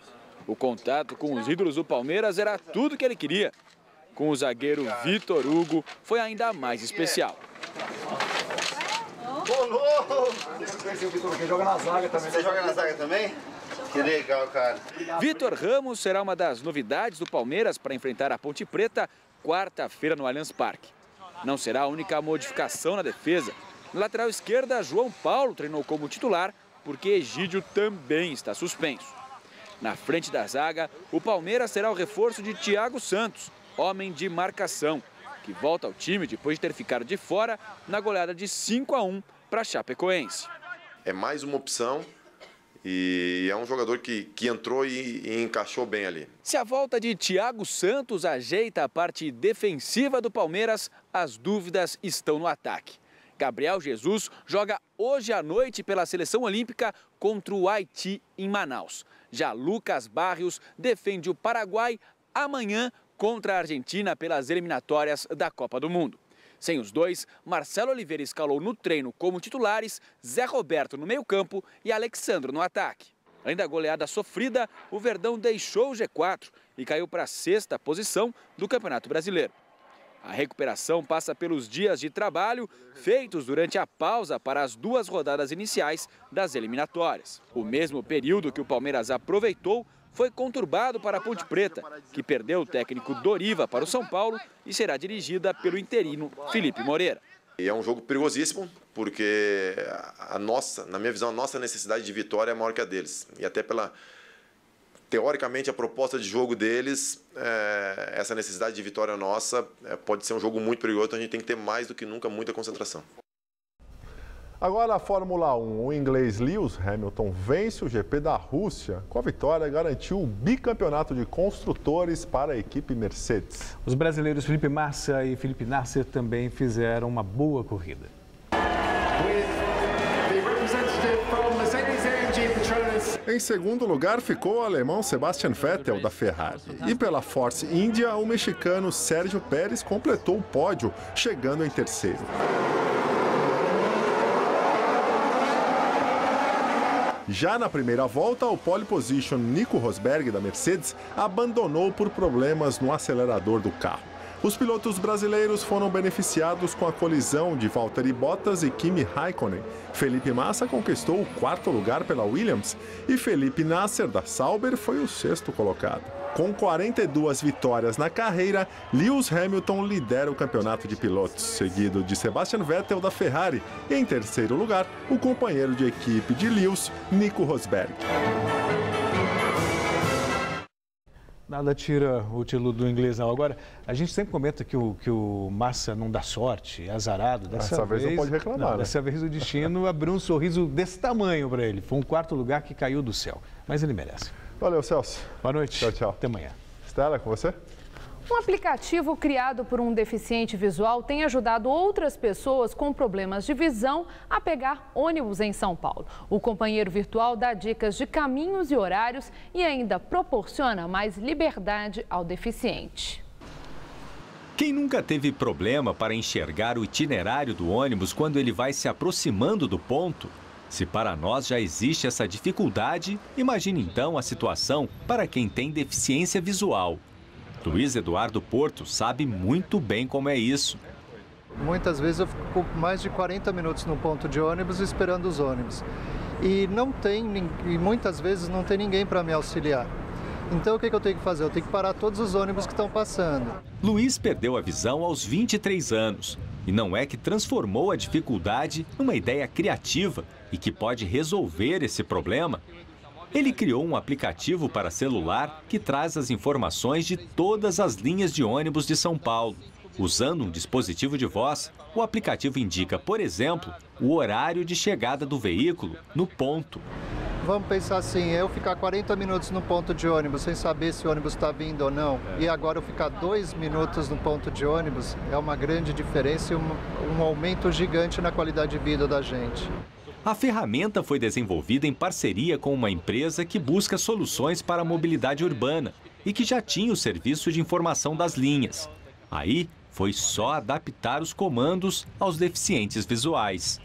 O contato com os ídolos do Palmeiras era tudo que ele queria. Com o zagueiro Vitor Hugo, foi ainda mais especial. Você joga na zaga também? Você joga na zaga também? Que legal, cara. Vitor Ramos será uma das novidades do Palmeiras para enfrentar a Ponte Preta quarta-feira no Allianz Parque. Não será a única modificação na defesa. Na lateral esquerda, João Paulo treinou como titular, porque Egídio também está suspenso. Na frente da zaga, o Palmeiras será o reforço de Thiago Santos, homem de marcação, que volta ao time depois de ter ficado de fora na goleada de 5-1 para a Chapecoense. É mais uma opção e é um jogador que entrou e encaixou bem ali. Se a volta de Thiago Santos ajeita a parte defensiva do Palmeiras, as dúvidas estão no ataque. Gabriel Jesus joga hoje à noite pela Seleção Olímpica contra o Haiti em Manaus. Já Lucas Barrios defende o Paraguai amanhã contra a Argentina pelas eliminatórias da Copa do Mundo. Sem os dois, Marcelo Oliveira escalou no treino como titulares Zé Roberto no meio-campo e Alexandro no ataque. Além da goleada sofrida, o Verdão deixou o G4 e caiu para a 6ª posição do Campeonato Brasileiro. A recuperação passa pelos dias de trabalho feitos durante a pausa para as 2 rodadas iniciais das eliminatórias. O mesmo período que o Palmeiras aproveitou foi conturbado para a Ponte Preta, que perdeu o técnico Doriva para o São Paulo e será dirigida pelo interino Felipe Moreira. E é um jogo perigosíssimo, porque na minha visão, a nossa necessidade de vitória é maior que a deles. E até teoricamente, a proposta de jogo deles, essa necessidade de vitória nossa, pode ser um jogo muito perigoso, então a gente tem que ter mais do que nunca muita concentração. Agora a Fórmula 1, o inglês Lewis Hamilton vence o GP da Rússia. Com a vitória, garantiu o bicampeonato de construtores para a equipe Mercedes. Os brasileiros Felipe Massa e Felipe Nasser também fizeram uma boa corrida. Em segundo lugar ficou o alemão Sebastian Vettel, da Ferrari. E pela Force India, o mexicano Sérgio Pérez completou o pódio, chegando em terceiro. Já na primeira volta, o pole position Nico Rosberg, da Mercedes, abandonou por problemas no acelerador do carro. Os pilotos brasileiros foram beneficiados com a colisão de Valtteri Bottas e Kimi Raikkonen. Felipe Massa conquistou o 4º lugar pela Williams e Felipe Nasser, da Sauber, foi o 6º colocado. Com 42 vitórias na carreira, Lewis Hamilton lidera o campeonato de pilotos, seguido de Sebastian Vettel, da Ferrari, e em terceiro lugar, o companheiro de equipe de Lewis, Nico Rosberg. Nada tira o título do inglês, não. Agora, a gente sempre comenta que o Massa não dá sorte, é azarado. Dessa vez não pode reclamar, não, né? Dessa vez o destino abriu um sorriso desse tamanho para ele. Foi um 4º lugar que caiu do céu. Mas ele merece. Valeu, Celso. Boa noite. Tchau, tchau. Até amanhã. Estela, com você? Um aplicativo criado por um deficiente visual tem ajudado outras pessoas com problemas de visão a pegar ônibus em São Paulo. O companheiro virtual dá dicas de caminhos e horários e ainda proporciona mais liberdade ao deficiente. Quem nunca teve problema para enxergar o itinerário do ônibus quando ele vai se aproximando do ponto? Se para nós já existe essa dificuldade, imagine então a situação para quem tem deficiência visual. Luiz Eduardo Porto sabe muito bem como é isso. Muitas vezes eu fico mais de 40 minutos no ponto de ônibus esperando os ônibus. E muitas vezes não tem ninguém para me auxiliar. Então o que eu tenho que fazer? Eu tenho que parar todos os ônibus que estão passando. Luiz perdeu a visão aos 23 anos. E não é que transformou a dificuldade numa ideia criativa e que pode resolver esse problema. Ele criou um aplicativo para celular que traz as informações de todas as linhas de ônibus de São Paulo. Usando um dispositivo de voz, o aplicativo indica, por exemplo, o horário de chegada do veículo no ponto. Vamos pensar assim, eu ficar 40 minutos no ponto de ônibus sem saber se o ônibus está vindo ou não, e agora eu ficar 2 minutos no ponto de ônibus, é uma grande diferença e um aumento gigante na qualidade de vida da gente. A ferramenta foi desenvolvida em parceria com uma empresa que busca soluções para a mobilidade urbana e que já tinha o serviço de informação das linhas. Aí, foi só adaptar os comandos aos deficientes visuais.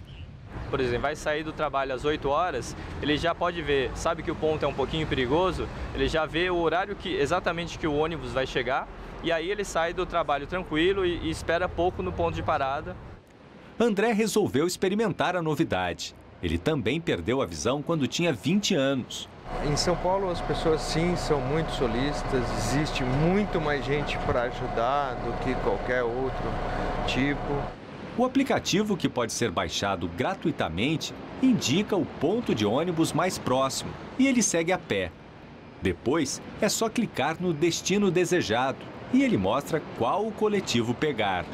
Por exemplo, vai sair do trabalho às 8 horas, ele já pode ver, sabe que o ponto é um pouquinho perigoso, ele já vê o horário exatamente que o ônibus vai chegar, e aí ele sai do trabalho tranquilo e espera pouco no ponto de parada. André resolveu experimentar a novidade. Ele também perdeu a visão quando tinha 20 anos. Em São Paulo, as pessoas, sim, são muito solistas. Existe muito mais gente para ajudar do que qualquer outro tipo. O aplicativo, que pode ser baixado gratuitamente, indica o ponto de ônibus mais próximo e ele segue a pé. Depois, é só clicar no destino desejado e ele mostra qual o coletivo pegar.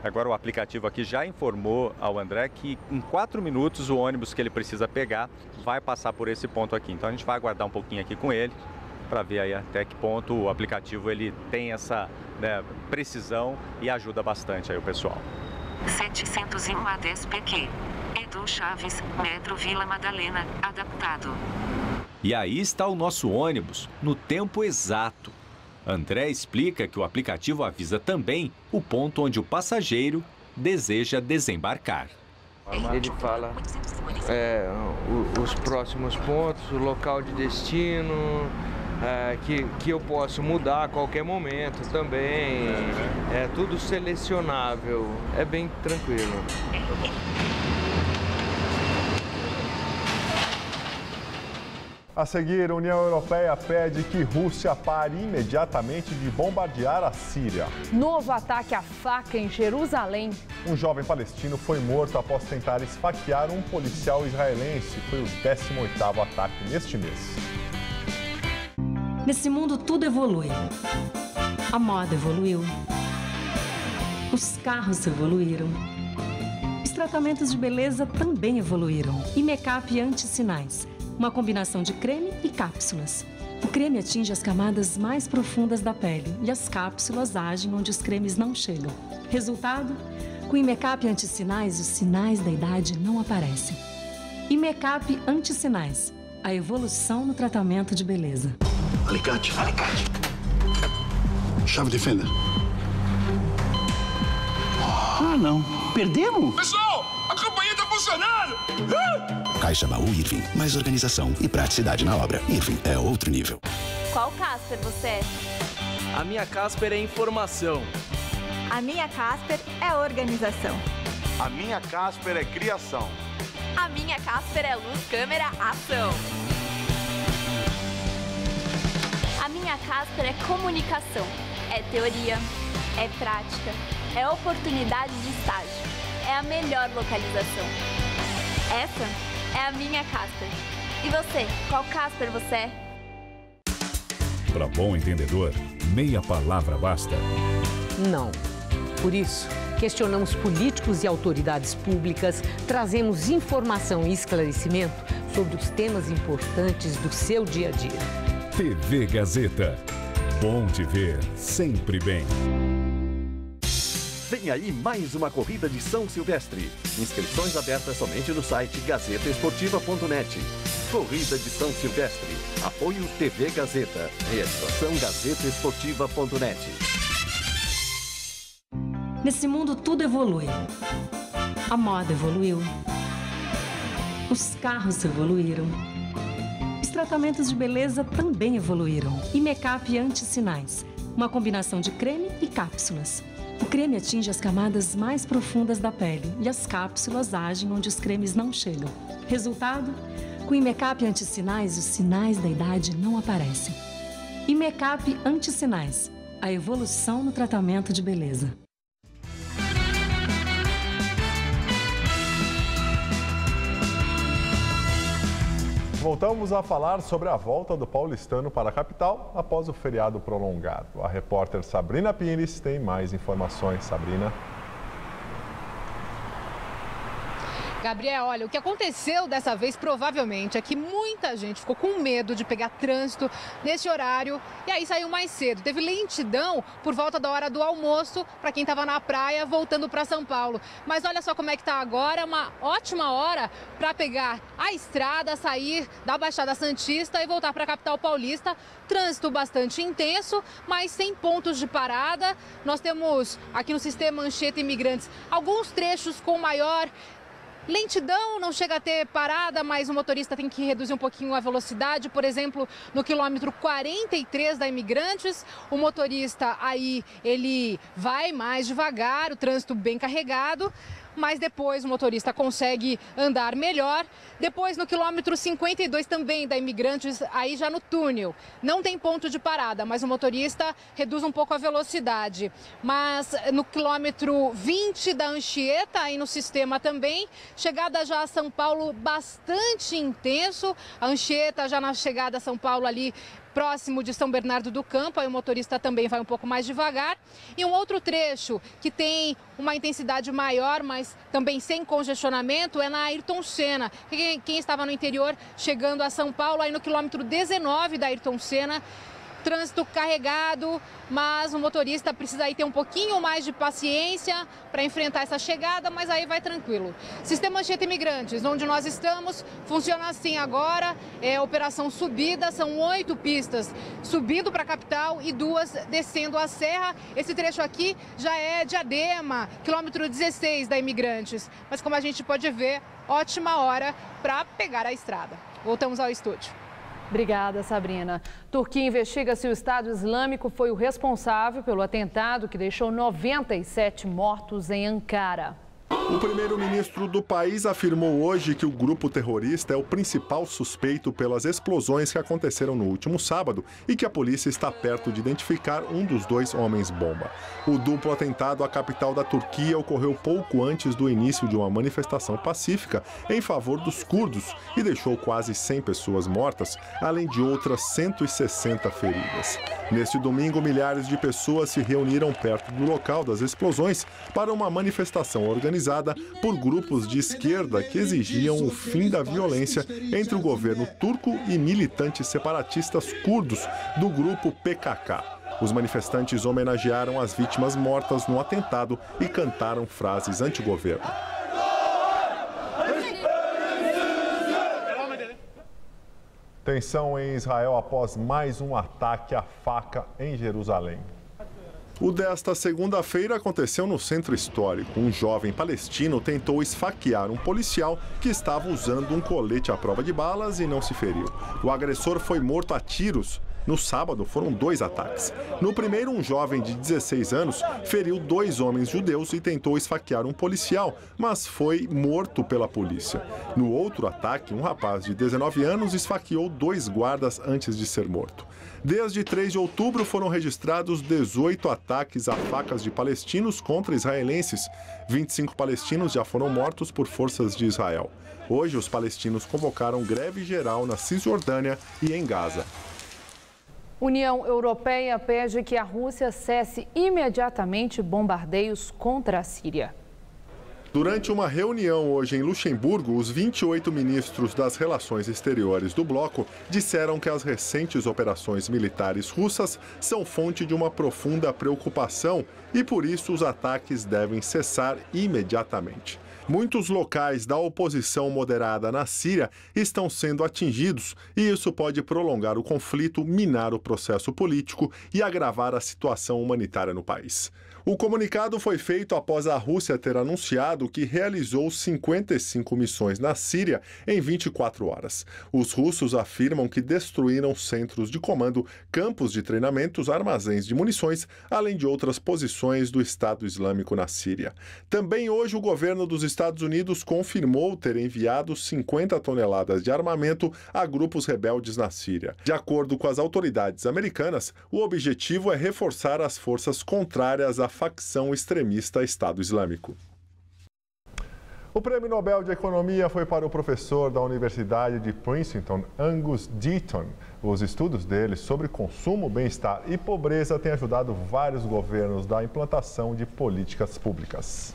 Agora o aplicativo aqui já informou ao André que em 4 minutos o ônibus que ele precisa pegar vai passar por esse ponto aqui. Então a gente vai aguardar um pouquinho aqui com ele para ver aí até que ponto o aplicativo ele tem essa precisão e ajuda bastante aí o pessoal. 701 a 10 PQ. Edu Chaves, Metro Vila Madalena, adaptado. E aí está o nosso ônibus, no tempo exato. André explica que o aplicativo avisa também o ponto onde o passageiro deseja desembarcar. Ele fala os próximos pontos, o local de destino, que eu posso mudar a qualquer momento também. É tudo selecionável, é bem tranquilo. A seguir, a União Europeia pede que Rússia pare imediatamente de bombardear a Síria. Novo ataque à faca em Jerusalém. Um jovem palestino foi morto após tentar esfaquear um policial israelense. Foi o 18º ataque neste mês. Nesse mundo tudo evolui. A moda evoluiu. Os carros evoluíram. Os tratamentos de beleza também evoluíram. E make-up anti-sinais. Uma combinação de creme e cápsulas. O creme atinge as camadas mais profundas da pele e as cápsulas agem onde os cremes não chegam. Resultado? Com o Imecap anti-sinais, os sinais da idade não aparecem. Imecap anti-sinais. A evolução no tratamento de beleza. Alicate. Chave de fenda. Ah, não. Perdemos? Pessoal, a campanha tá funcionando! Caixa Baú Irving. Mais organização e praticidade na obra. Irving é outro nível. Qual Casper você é? A minha Casper é informação. A minha Casper é organização. A minha Casper é criação. A minha Casper é luz, câmera, ação. A minha Casper é comunicação. É teoria, é prática, é oportunidade de estágio. É a melhor localização. Essa é a minha Casper. E você, qual Casper você é? Para bom entendedor, meia palavra basta. Não. Por isso, questionamos políticos e autoridades públicas, trazemos informação e esclarecimento sobre os temas importantes do seu dia a dia. TV Gazeta. Bom te ver, sempre bem. Vem aí mais uma corrida de São Silvestre. Inscrições abertas somente no site gazetaesportiva.net. Corrida de São Silvestre. Apoio TV Gazeta. Realização gazetaesportiva.net. Nesse mundo tudo evolui. A moda evoluiu. Os carros evoluíram. Os tratamentos de beleza também evoluíram. E make-up anti-sinais. Uma combinação de creme e cápsulas. O creme atinge as camadas mais profundas da pele e as cápsulas agem onde os cremes não chegam. Resultado? Com o Imecap anti-sinais, os sinais da idade não aparecem. Imecap anti-sinais. A evolução no tratamento de beleza. Voltamos a falar sobre a volta do paulistano para a capital após o feriado prolongado. A repórter Sabrina Pires tem mais informações. Sabrina. Gabriel, olha, o que aconteceu dessa vez provavelmente é que muita gente ficou com medo de pegar trânsito nesse horário e aí saiu mais cedo. Teve lentidão por volta da hora do almoço para quem estava na praia voltando para São Paulo. Mas olha só como é que está agora, uma ótima hora para pegar a estrada, sair da Baixada Santista e voltar para a capital paulista. Trânsito bastante intenso, mas sem pontos de parada. Nós temos aqui no sistema Anchieta Imigrantes alguns trechos com maior lentidão, não chega a ter parada, mas o motorista tem que reduzir um pouquinho a velocidade. Por exemplo, no quilômetro 43 da Imigrantes, o motorista aí, ele vai mais devagar, o trânsito bem carregado. mas depois o motorista consegue andar melhor. Depois, no quilômetro 52 também da Imigrantes, aí já no túnel. Não tem ponto de parada, mas o motorista reduz um pouco a velocidade. Mas no quilômetro 20 da Anchieta, aí no sistema também, chegada já a São Paulo bastante intenso. A Anchieta já na chegada a São Paulo ali, próximo de São Bernardo do Campo, aí o motorista também vai um pouco mais devagar. E um outro trecho que tem uma intensidade maior, mas também sem congestionamento, é na Ayrton Senna. Quem estava no interior chegando a São Paulo, aí no quilômetro 19 da Ayrton Senna, trânsito carregado, mas o motorista precisa aí ter um pouquinho mais de paciência para enfrentar essa chegada, mas aí vai tranquilo. Sistema Anchieta Imigrantes, onde nós estamos, funciona assim agora, é operação subida, são 8 pistas subindo para a capital e 2 descendo a serra. Esse trecho aqui já é Diadema, quilômetro 16 da Imigrantes, mas como a gente pode ver, ótima hora para pegar a estrada. Voltamos ao estúdio. Obrigada, Sabrina. Turquia investiga se o Estado Islâmico foi o responsável pelo atentado que deixou 97 mortos em Ankara. O primeiro-ministro do país afirmou hoje que o grupo terrorista é o principal suspeito pelas explosões que aconteceram no último sábado e que a polícia está perto de identificar um dos 2 homens-bomba. O duplo atentado à capital da Turquia ocorreu pouco antes do início de uma manifestação pacífica em favor dos curdos e deixou quase 100 pessoas mortas, além de outras 160 feridas. Neste domingo, milhares de pessoas se reuniram perto do local das explosões para uma manifestação organizada por grupos de esquerda que exigiam o fim da violência entre o governo turco e militantes separatistas curdos do grupo PKK. Os manifestantes homenagearam as vítimas mortas no atentado e cantaram frases anti-governo. Tensão em Israel após mais um ataque à faca em Jerusalém. O desta segunda-feira aconteceu no centro histórico. Um jovem palestino tentou esfaquear um policial que estava usando um colete à prova de balas e não se feriu. O agressor foi morto a tiros. No sábado, foram 2 ataques. No primeiro, um jovem de 16 anos feriu 2 homens judeus e tentou esfaquear um policial, mas foi morto pela polícia. No outro ataque, um rapaz de 19 anos esfaqueou 2 guardas antes de ser morto. Desde 3 de outubro foram registrados 18 ataques a facas de palestinos contra israelenses. 25 palestinos já foram mortos por forças de Israel. Hoje, os palestinos convocaram greve geral na Cisjordânia e em Gaza. União Europeia pede que a Rússia cesse imediatamente bombardeios contra a Síria. Durante uma reunião hoje em Luxemburgo, os 28 ministros das relações exteriores do bloco disseram que as recentes operações militares russas são fonte de uma profunda preocupação e, por isso, os ataques devem cessar imediatamente. Muitos locais da oposição moderada na Síria estão sendo atingidos e isso pode prolongar o conflito, minar o processo político e agravar a situação humanitária no país. O comunicado foi feito após a Rússia ter anunciado que realizou 55 missões na Síria em 24 horas. Os russos afirmam que destruíram centros de comando, campos de treinamentos, armazéns de munições, além de outras posições do Estado Islâmico na Síria. Também hoje o governo dos Estados Unidos confirmou ter enviado 50 toneladas de armamento a grupos rebeldes na Síria. De acordo com as autoridades americanas, o objetivo é reforçar as forças contrárias à facção extremista Estado Islâmico. O Prêmio Nobel de Economia foi para o professor da Universidade de Princeton, Angus Deaton. Os estudos dele sobre consumo, bem-estar e pobreza têm ajudado vários governos na implantação de políticas públicas.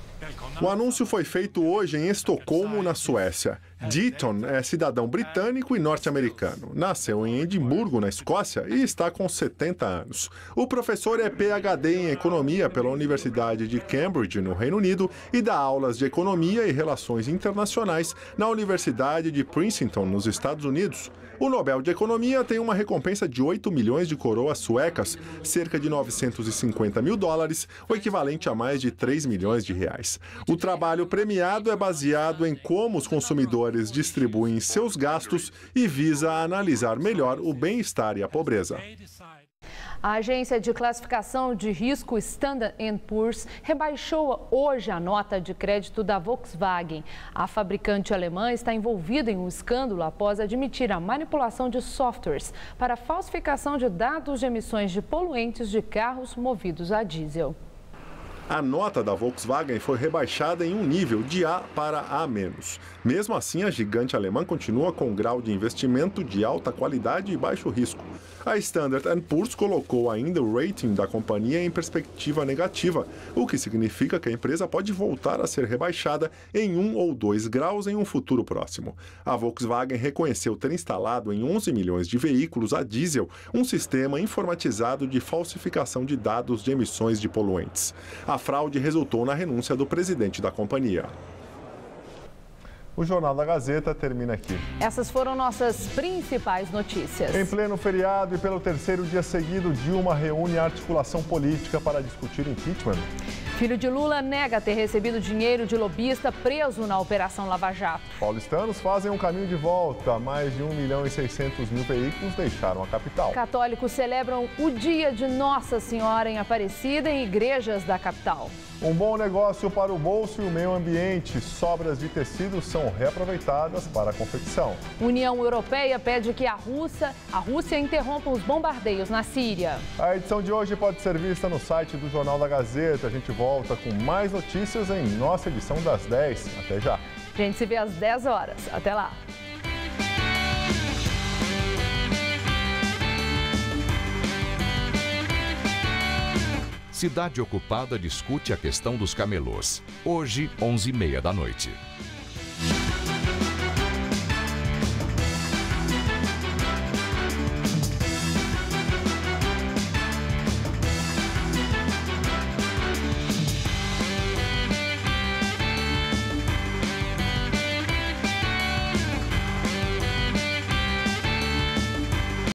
O anúncio foi feito hoje em Estocolmo, na Suécia. Deaton é cidadão britânico e norte-americano. Nasceu em Edimburgo, na Escócia, e está com 70 anos. O professor é PhD em Economia pela Universidade de Cambridge, no Reino Unido, e dá aulas de Economia e Relações Internacionais na Universidade de Princeton, nos Estados Unidos. O Nobel de Economia tem uma recompensa de 8 milhões de coroas suecas, cerca de 950 mil dólares, o equivalente a mais de 3 milhões de reais. O trabalho premiado é baseado em como os consumidores distribuem seus gastos e visa analisar melhor o bem-estar e a pobreza. A agência de classificação de risco Standard & Poor's rebaixou hoje a nota de crédito da Volkswagen. A fabricante alemã está envolvida em um escândalo após admitir a manipulação de softwares para falsificação de dados de emissões de poluentes de carros movidos a diesel. A nota da Volkswagen foi rebaixada em um nível de A para A-. Mesmo assim, a gigante alemã continua com um grau de investimento de alta qualidade e baixo risco. A Standard & Poor's colocou ainda o rating da companhia em perspectiva negativa, o que significa que a empresa pode voltar a ser rebaixada em 1 ou 2 graus em um futuro próximo. A Volkswagen reconheceu ter instalado em 11 milhões de veículos a diesel um sistema informatizado de falsificação de dados de emissões de poluentes. A fraude resultou na renúncia do presidente da companhia. O Jornal da Gazeta termina aqui. Essas foram nossas principais notícias. Em pleno feriado e pelo terceiro dia seguido, Dilma reúne a articulação política para discutir impeachment. Filho de Lula nega ter recebido dinheiro de lobista preso na Operação Lava Jato. Paulistanos fazem um caminho de volta. Mais de 1.600.000 veículos deixaram a capital. Católicos celebram o dia de Nossa Senhora em Aparecida em igrejas da capital. Um bom negócio para o bolso e o meio ambiente. Sobras de tecidos são reaproveitadas para a confecção. União Europeia pede que a Rússia interrompa os bombardeios na Síria. A edição de hoje pode ser vista no site do Jornal da Gazeta. A gente volta com mais notícias em nossa edição das 10. Até já. A gente se vê às 10 horas. Até lá. Cidade Ocupada discute a questão dos camelôs. Hoje, 11h30 da noite.